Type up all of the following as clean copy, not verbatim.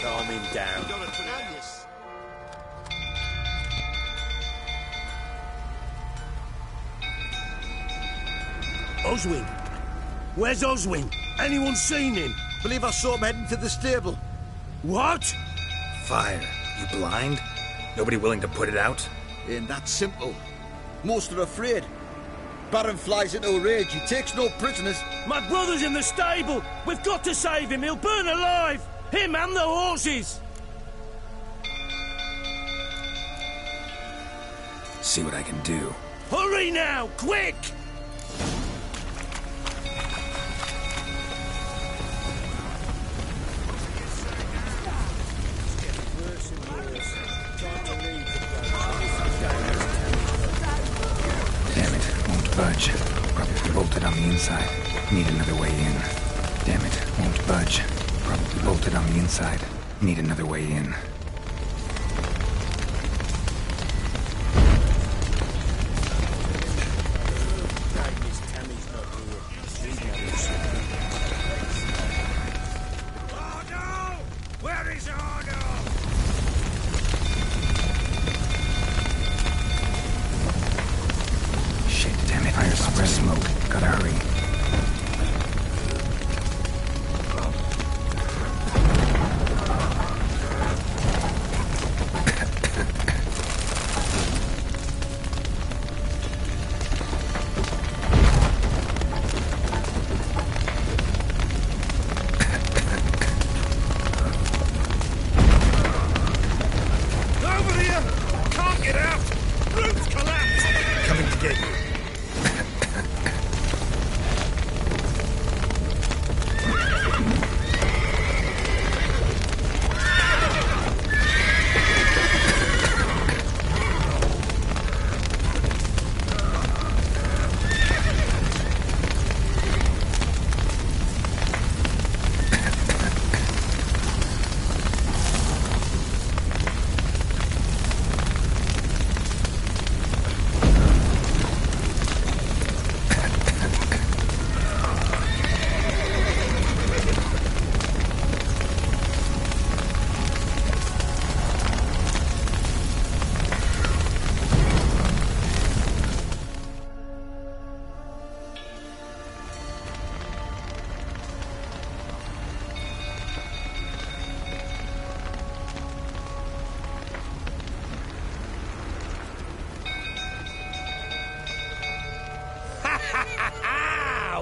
Calm him down. Oswin? Where's Oswin? Anyone seen him? Believe I saw him heading to the stable. What? Fire. You blind? Nobody willing to put it out? Ain't that simple. Most are afraid. Baron flies into a rage. He takes no prisoners. My brother's in the stable. We've got to save him. He'll burn alive. Him and the horses. See what I can do. Hurry now, quick! Damn it, won't budge. Probably bolted on the inside. Need another way in. Damn it, won't budge. Probably bolted on the inside. Need another way in.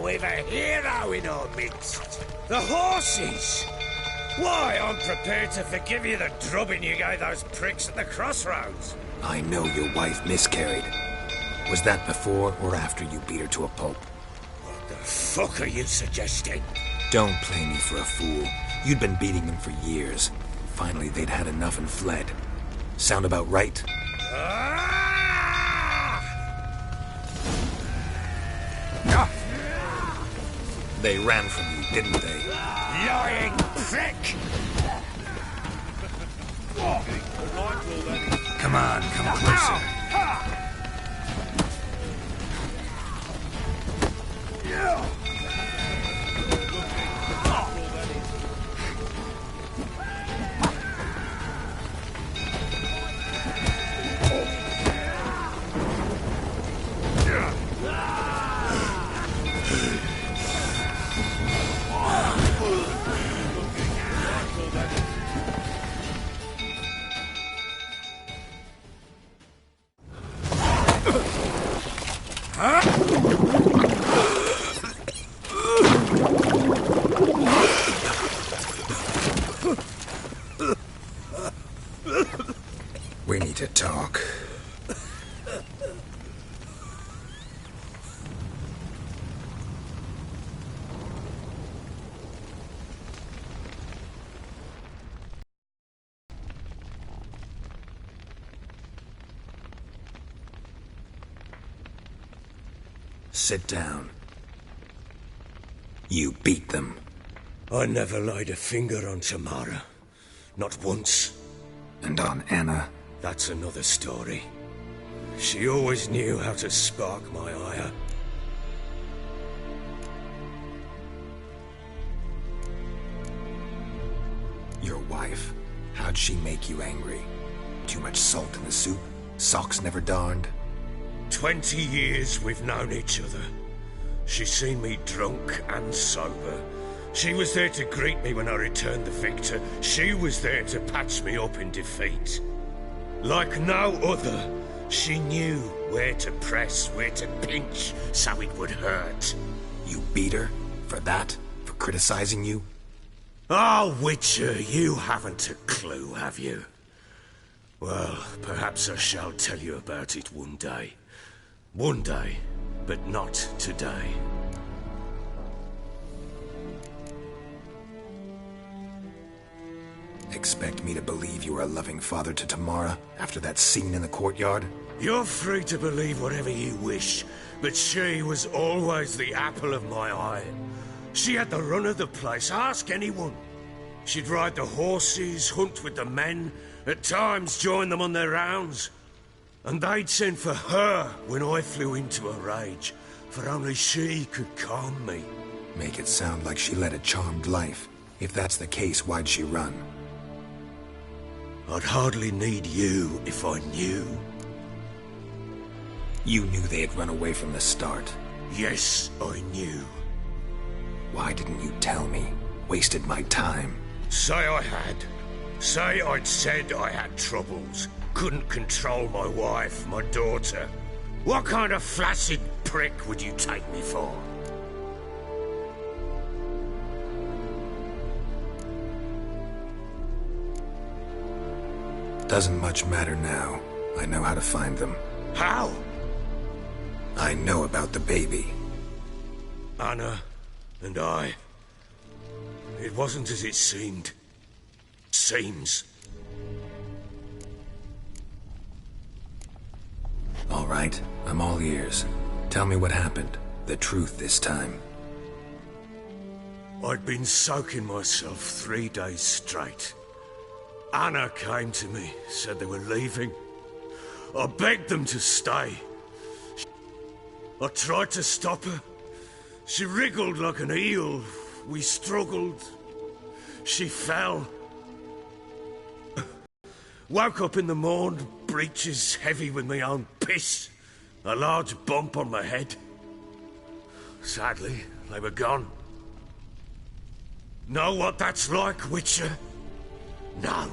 We've a hero in our midst. The horses! Why, I'm prepared to forgive you the drubbing you gave those pricks at the crossroads. I know your wife miscarried. Was that before or after you beat her to a pulp? What the fuck are you suggesting? Don't play me for a fool. You'd been beating them for years. Finally, they'd had enough and fled. Sound about right? They ran from you, didn't they? Lying prick! Come on, come closer. We need to talk. Sit down. You beat them. I never laid a finger on Tamara. Not once. And on Anna? That's another story. She always knew how to spark my ire. Your wife. How'd she make you angry? Too much salt in the soup? Socks never darned? 20 years we've known each other. She's seen me drunk and sober. She was there to greet me when I returned the victor. She was there to patch me up in defeat. Like no other, she knew where to press, where to pinch, so it would hurt. You beat her? For that? For criticizing you? Oh, Witcher, you haven't a clue, have you? Well, perhaps I shall tell you about it one day. One day, but not today. Expect me to believe you are a loving father to Tamara after that scene in the courtyard? You're free to believe whatever you wish, but she was always the apple of my eye. She had the run of the place, ask anyone. She'd ride the horses, hunt with the men, at times join them on their rounds. And they'd send for her when I flew into a rage, for only she could calm me. Make it sound like she led a charmed life. If that's the case, why'd she run? I'd hardly need you if I knew. You knew they had run away from the start. Yes, I knew. Why didn't you tell me? Wasted my time. Say I had. Say I'd said I had troubles. Couldn't control my wife, my daughter. What kind of flaccid prick would you take me for? Doesn't much matter now. I know how to find them. How? I know about the baby. Anna and I. It wasn't as it seemed. Seems. All right, I'm all ears. Tell me what happened. The truth this time. I'd been soaking myself 3 days straight. Anna came to me, said they were leaving. I begged them to stay. I tried to stop her. She wriggled like an eel. We struggled. She fell. Woke up in the morn, breeches heavy with my own piss. A large bump on my head. Sadly, they were gone. Know what that's like, Witcher? No.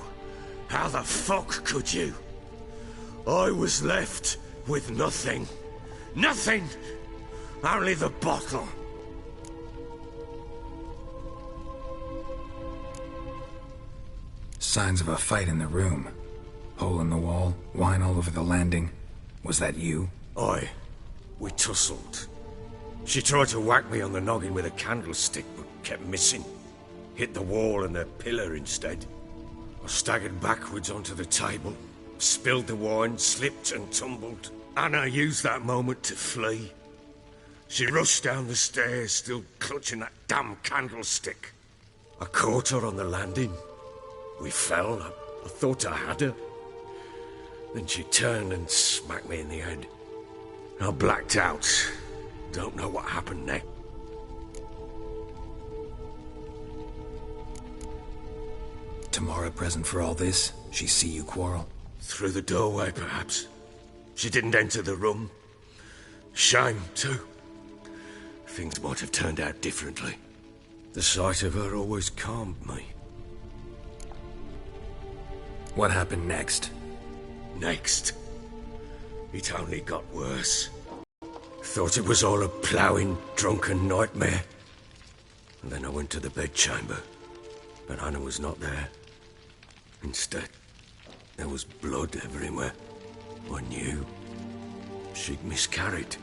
How the fuck could you? I was left with nothing. Nothing! Only the bottle. Signs of a fight in the room. Hole in the wall, wine all over the landing. Was that you? Aye. We tussled. She tried to whack me on the noggin with a candlestick, but kept missing. Hit the wall and the pillar instead. I staggered backwards onto the table, spilled the wine, slipped and tumbled. Anna used that moment to flee. She rushed down the stairs, still clutching that damn candlestick. I caught her on the landing. We fell. I thought I had her. Then she turned and smacked me in the head. I blacked out. Don't know what happened next. Tamara present for all this? She see you quarrel? Through the doorway, perhaps. She didn't enter the room. Shame, too. Things might have turned out differently. The sight of her always calmed me. What happened next? Next? It only got worse. Thought it was all a ploughing, drunken nightmare. And then I went to the bedchamber, but Anna was not there. Instead, there was blood everywhere. I knew she'd miscarried.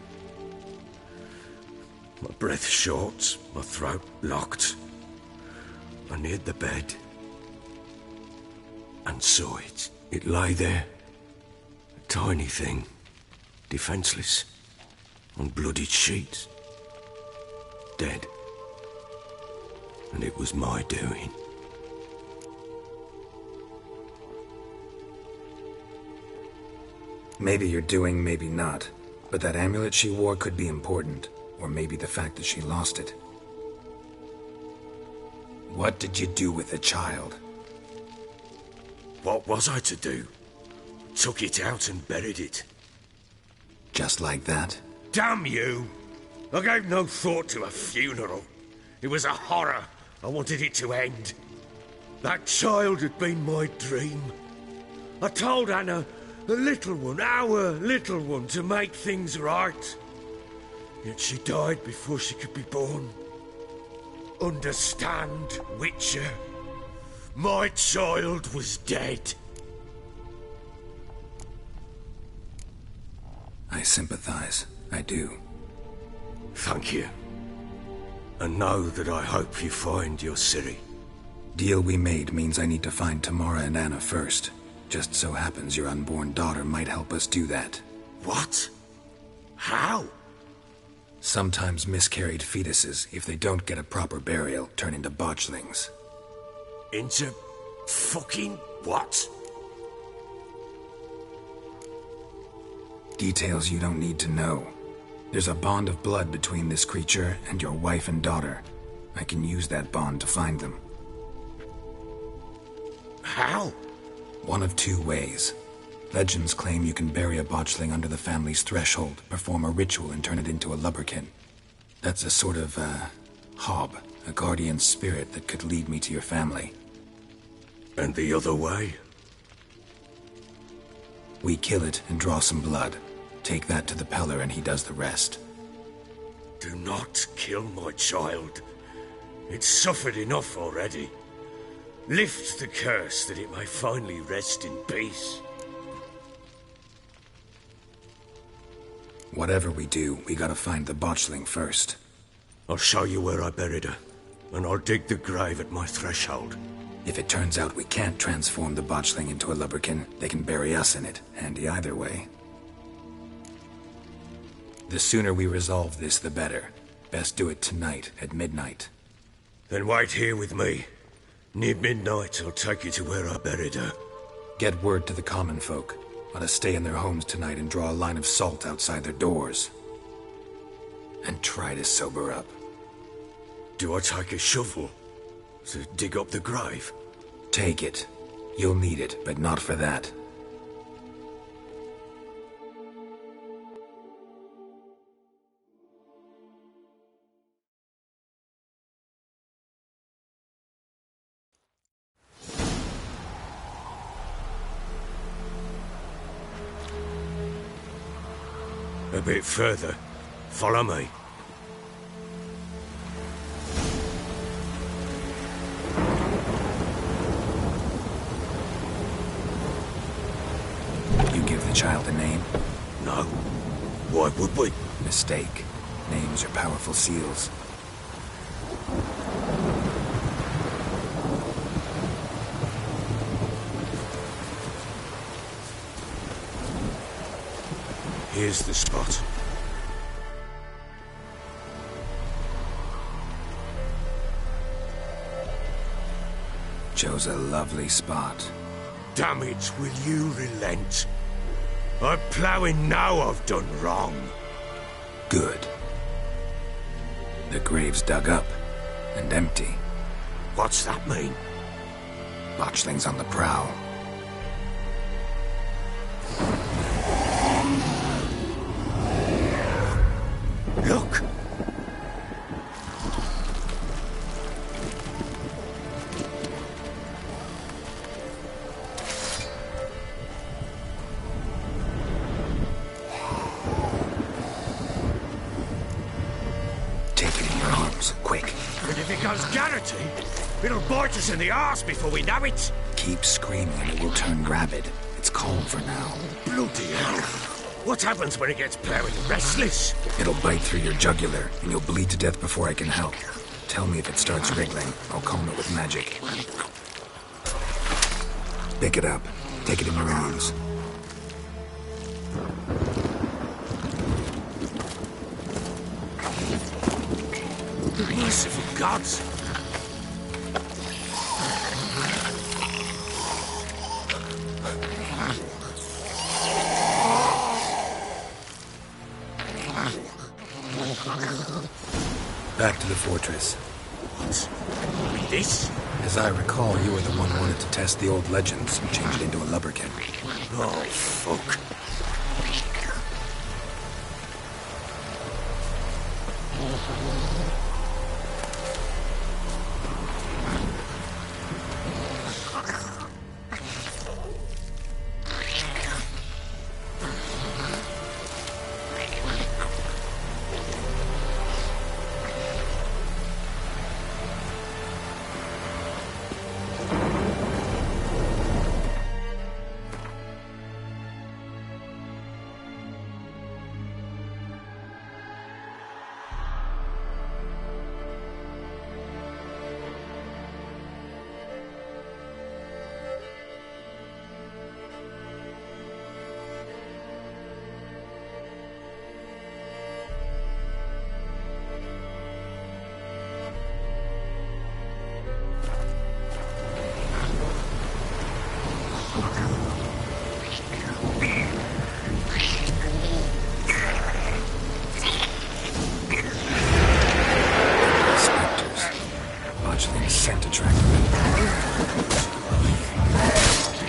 My breath short, my throat locked. I neared the bed and saw it. It lay there, a tiny thing, defenseless, on bloodied sheets, dead. And it was my doing. Maybe you're doing, maybe not. But that amulet she wore could be important. Or maybe the fact that she lost it. What did you do with the child? What was I to do? Took it out and buried it. Just like that? Damn you! I gave no thought to a funeral. It was a horror. I wanted it to end. That child had been my dream. I told Anna, the little one, our little one, to make things right. Yet she died before she could be born. Understand, Witcher? My child was dead. I sympathize. I do. Thank you. And know that I hope you find your Ciri. Deal we made means I need to find Tamara and Anna first. Just so happens your unborn daughter might help us do that. What? How? Sometimes miscarried fetuses, if they don't get a proper burial, turn into botchlings. Into fucking what? Details you don't need to know. There's a bond of blood between this creature and your wife and daughter. I can use that bond to find them. How? One of two ways. Legends claim you can bury a botchling under the family's threshold, perform a ritual and turn it into a lubberkin. That's a sort of, hob, a guardian spirit that could lead me to your family. And the other way? We kill it and draw some blood. Take that to the Peller and he does the rest. Do not kill my child. It's suffered enough already. Lift the curse that it may finally rest in peace. Whatever we do, we gotta find the botchling first. I'll show you where I buried her, and I'll dig the grave at my threshold. If it turns out we can't transform the botchling into a lubberkin, they can bury us in it. Handy either way. The sooner we resolve this, the better. Best do it tonight, at midnight. Then wait here with me. Near midnight, I'll take you to where I buried her. Get word to the common folk. Let us stay in their homes tonight and draw a line of salt outside their doors. And try to sober up. Do I take a shovel to dig up the grave? Take it. You'll need it, but not for that. A bit further. Follow me. You give the child a name? No. Why would we? Mistake. Names are powerful seals. Here's the spot. Chose a lovely spot. Damn it, will you relent? I'm ploughing now I've done wrong. Good. The grave's dug up and empty. What's that mean? Botchling's on the prowl. Look! Take it in your arms, quick. And if it goes Garrity, it'll bite us in the arse before we know it. Keep screaming and it will turn rabid. It's calm for now. Bloody hell. What happens when it gets plowing restless? It'll bite through your jugular, and you'll bleed to death before I can help. Tell me if it starts wriggling. I'll calm it with magic. Pick it up. Take it in your arms. Merciful gods! Back to the fortress. What? This? As I recall, you were the one who wanted to test the old legends and change it into a lubberkin. Oh, fuck. Scent attracted me.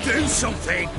Do something!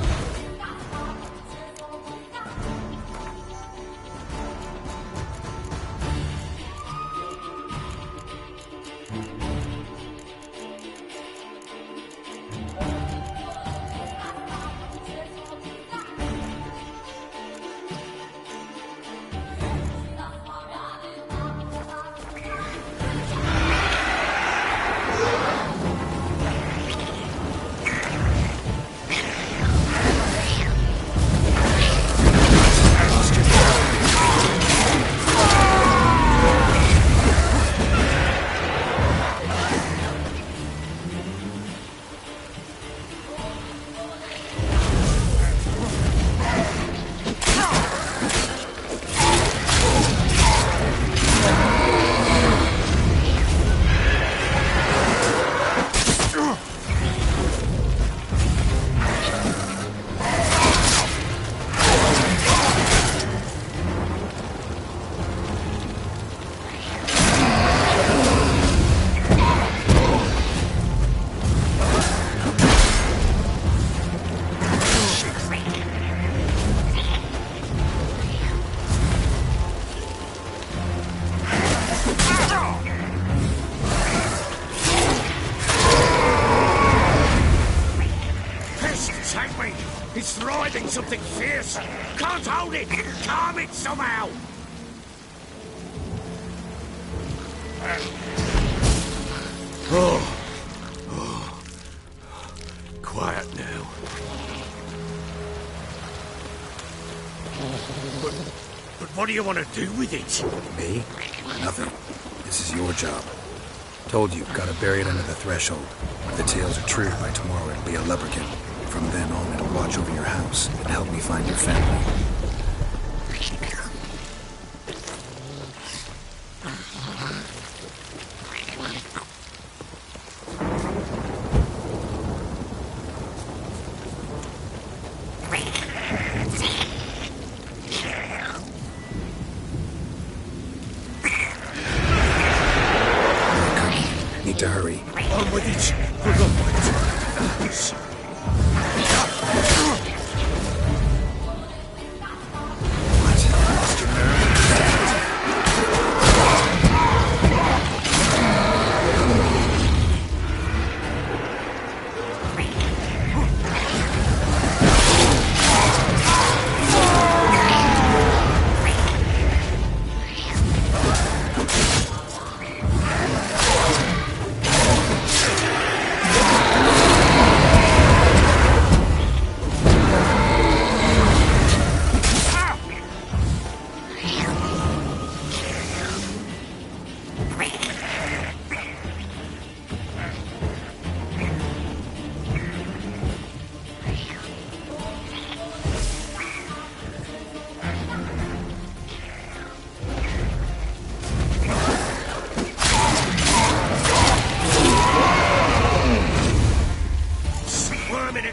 It's writhing something fierce. Can't hold it. Calm it somehow. Oh. Quiet now. But what do you want to do with it? Me? Nothing. This is your job. Told you, gotta bury it under the threshold. If the tales are true, by tomorrow it'll be a lubberkin. From then on, it'll watch over your house and help me find your family. Need to hurry. On with it. For the fight.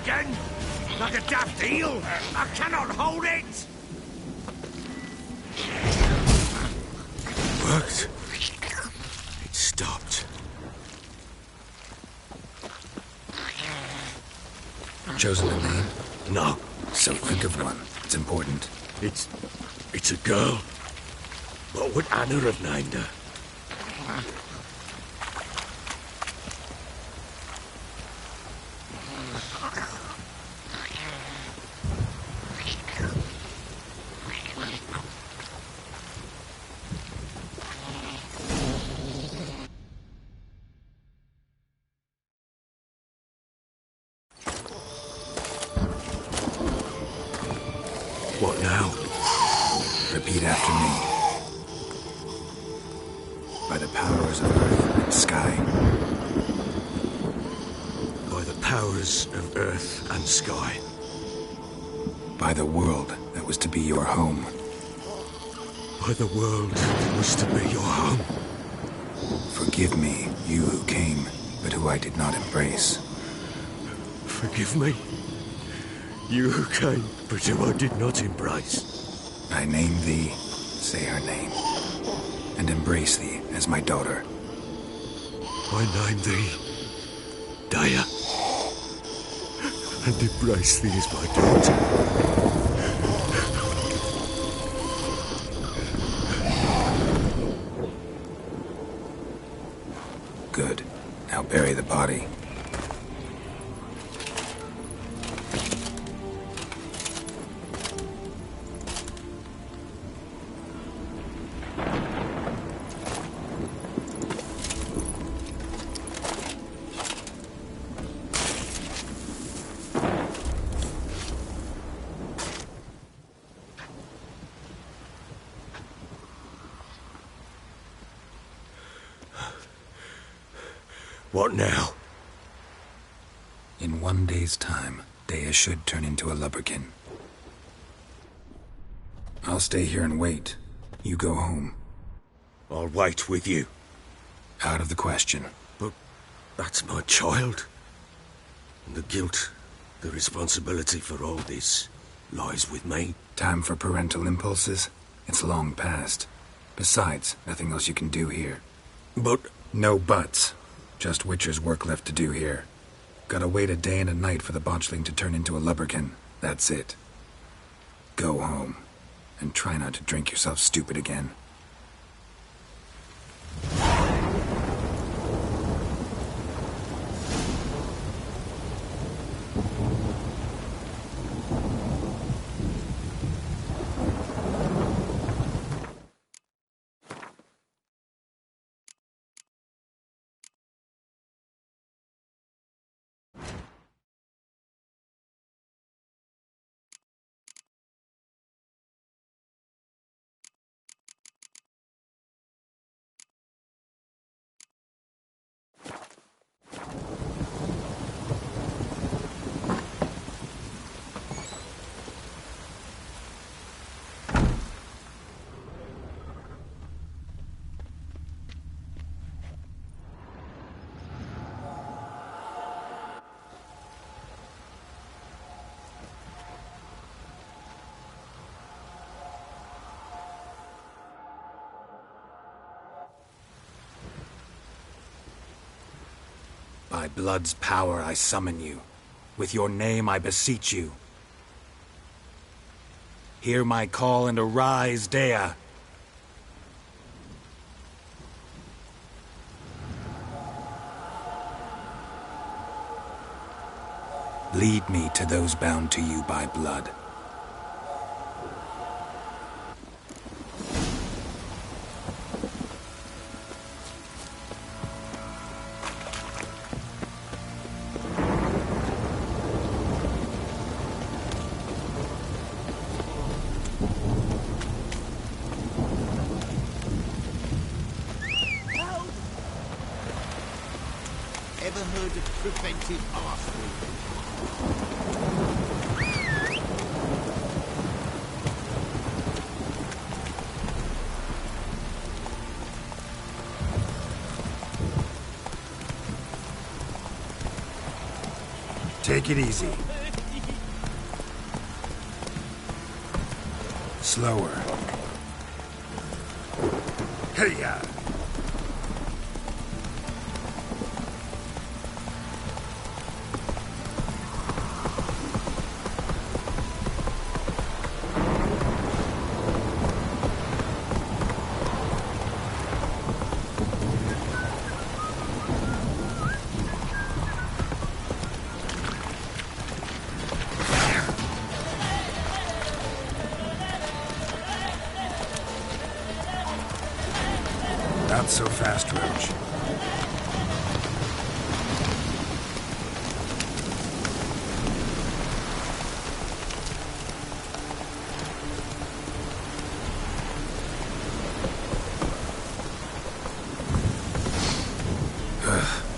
Again? Like a daft eel? I cannot hold it! It worked. It stopped. chosen a name? No. So think of one. It's important. It's a girl. What would Anna have named her? What now? Repeat after me. By the powers of earth and sky. By the powers of earth and sky. By the world that was to be your home. By the world that was to be your home. Forgive me, you who came, but who I did not embrace. Forgive me. You who came, but who I did not embrace. I name thee, say her name, and embrace thee as my daughter. I name thee Daya, and embrace thee as my daughter. Good. Now bury the body. What now? In 1 day's time, Daya should turn into a lubberkin. I'll stay here and wait. You go home. I'll wait with you. Out of the question. But that's my child. And the guilt, the responsibility for all this lies with me. Time for parental impulses? It's long past. Besides, nothing else you can do here. But... No buts. Just Witcher's work left to do here. Gotta wait a day and a night for the botchling to turn into a lubberkin. That's it. Go home. And try not to drink yourself stupid again. By blood's power I summon you. With your name I beseech you. Hear my call and arise, Daya. Lead me to those bound to you by blood. Ever heard of preventive artery? Take it easy. Slower. Hey-ya! Not so fast, Roach.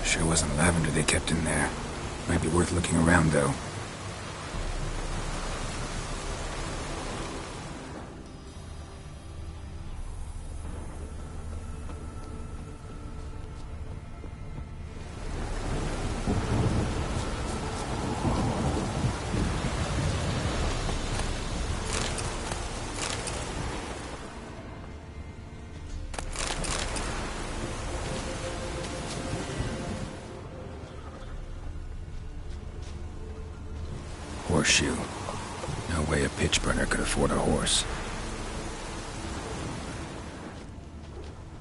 Sure wasn't lavender they kept in there. Might be worth looking around, though. Horseshoe. No way a pitch burner could afford a horse.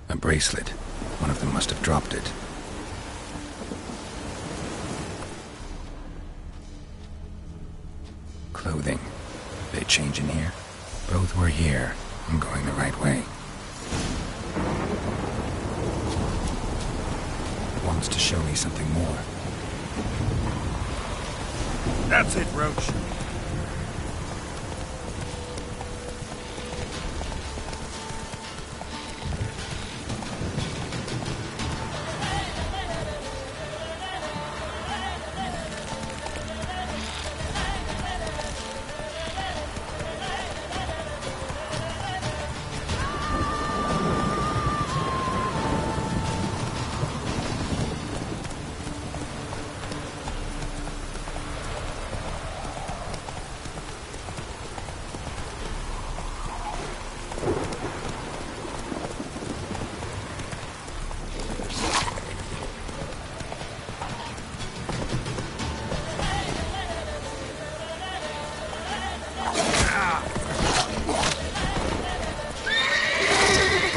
A bracelet. One of them must have dropped it. Clothing. They change in here? Both were here. I'm going the right way. Wants to show me something more. That's it, Roach.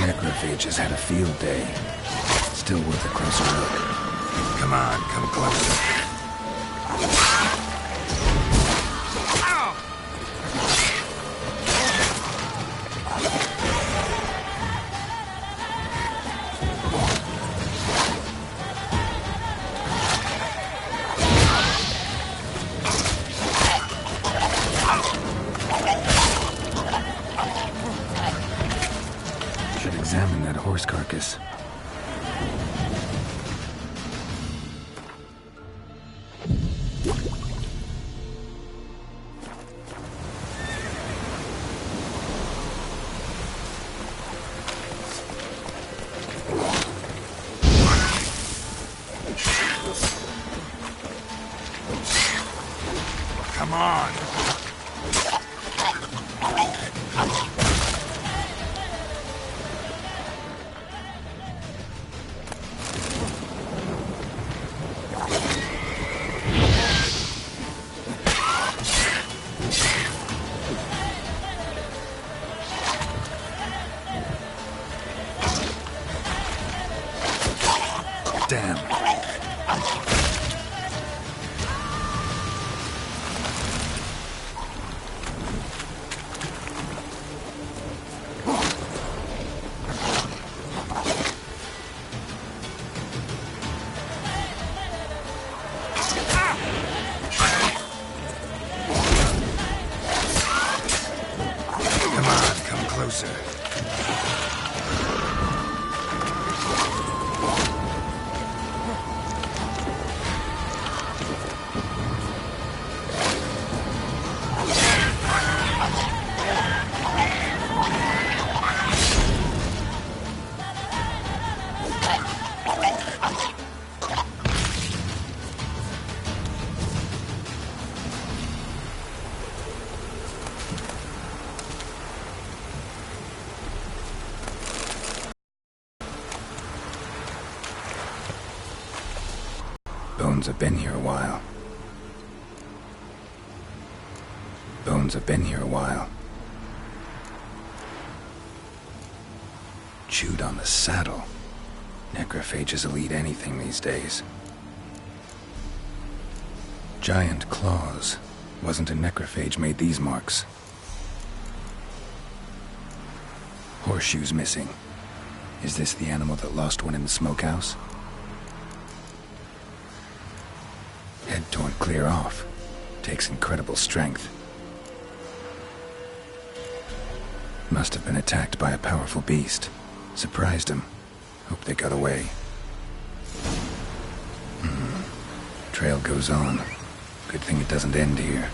Necrophages had a field day. Still worth a closer look. Come on, come closer. Should examine that horse carcass. Come on. Damn. Come on, come closer. Bones have been here a while. Bones have been here a while. Chewed on the saddle. Necrophages will eat anything these days. Giant claws. Wasn't a necrophage made these marks. Horseshoes missing. Is this the animal that lost one in the smokehouse? Head torn clear off. Takes incredible strength. Must have been attacked by a powerful beast. Surprised him. Hope they got away. Trail goes on. Good thing it doesn't end here.